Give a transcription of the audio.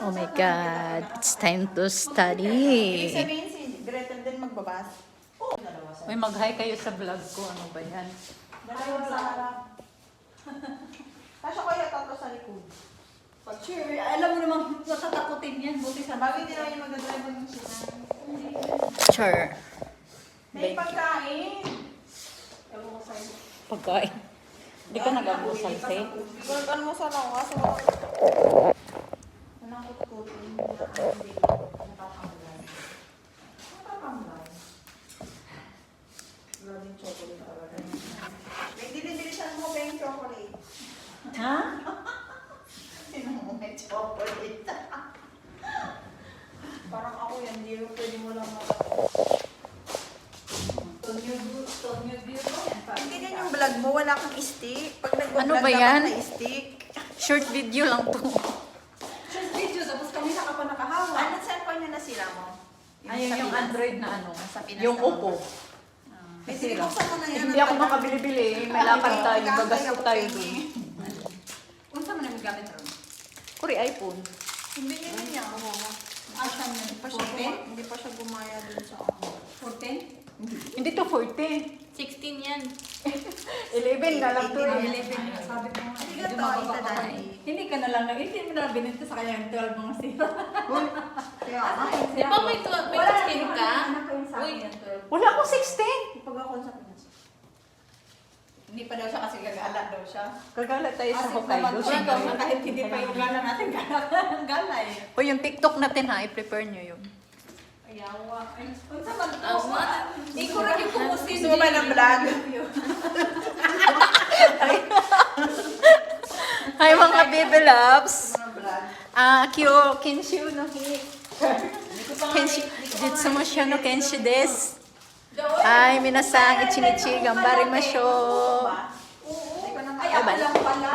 Oh my God, it's time to Ibig study. sabihin si Gretel din magbabas. Oo. May mag-hi kayo sa vlog ko. Ano ba yan? Dalawa sa harap. Kasya kaya tatlo sa likod. Pag sure, alam mo namang matatakutin yan. Buti sa Bagay din naman yung magdadrive ng sinan. Sure. May pagkain. Ewan ko sa'yo. Pagkain. Hindi ka nag-agusal, Faye? Gano'n mo sa lang kasi walang kututin. Natatamlay. Natatamlay. Wala din chocolate talaga. Bilisan mo ba yung chocolate? Ha? Sino mo may chocolate? Parang ako yan, hindi mo pwede mo lang Tonyo Bureau yan. Hindi din yung vlog mo, wala kang stick. Pag nag-vlog Ano ba yan? dapat may stick. Short video lang to. Just video, tapos kanina ka pa nakahawa. Ano cellphone niya na sila mo? Ayun sa yung Pinas. Android na ano. Sa Pinas Yung naman. Oppo. Eh, sige, buksan mo na yan. Hindi ako makabili-bili. May lakad tayo. Gagastos tayo dun. Kung saan mo namin gamit ron? Kuri iPhone. Hindi niya niya. Asan yun? Hindi pa siya gumaya dun sa ako. 14? Hindi to 40. 16 yan. 11 na lang to eh. 11 yun. Sabi ko nga. Hindi ka medyo to, mababa isa pa dali. eh. Hindi ka na lang, hindi mo na binenta sa kanya yung 12 mga sira. Uy, kaya ako. Di ba may 16 ka? Anak ko yung sa akin yan, 12. Wala akong 16. Pag ako sa Pinas. Hindi pa daw siya kasi gagala daw siya. Kagala tayo sa Kasi Hokkaido. naman, Siyempre. kahit hindi pa yung gala natin, gala eh. O yung TikTok natin ha, i-prepare nyo yun. Ayawa. Ay, kung saan ba? Ikaw rin yung pumustin. Gusto mo ba ng vlog? Hi mga baby loves. Mga vlog. Kenshu no hi. Kenshu, jitsu mo siya no kenshu desu. Ay, minasang ichinichi, gambari masyo. Ay, ako lang pala.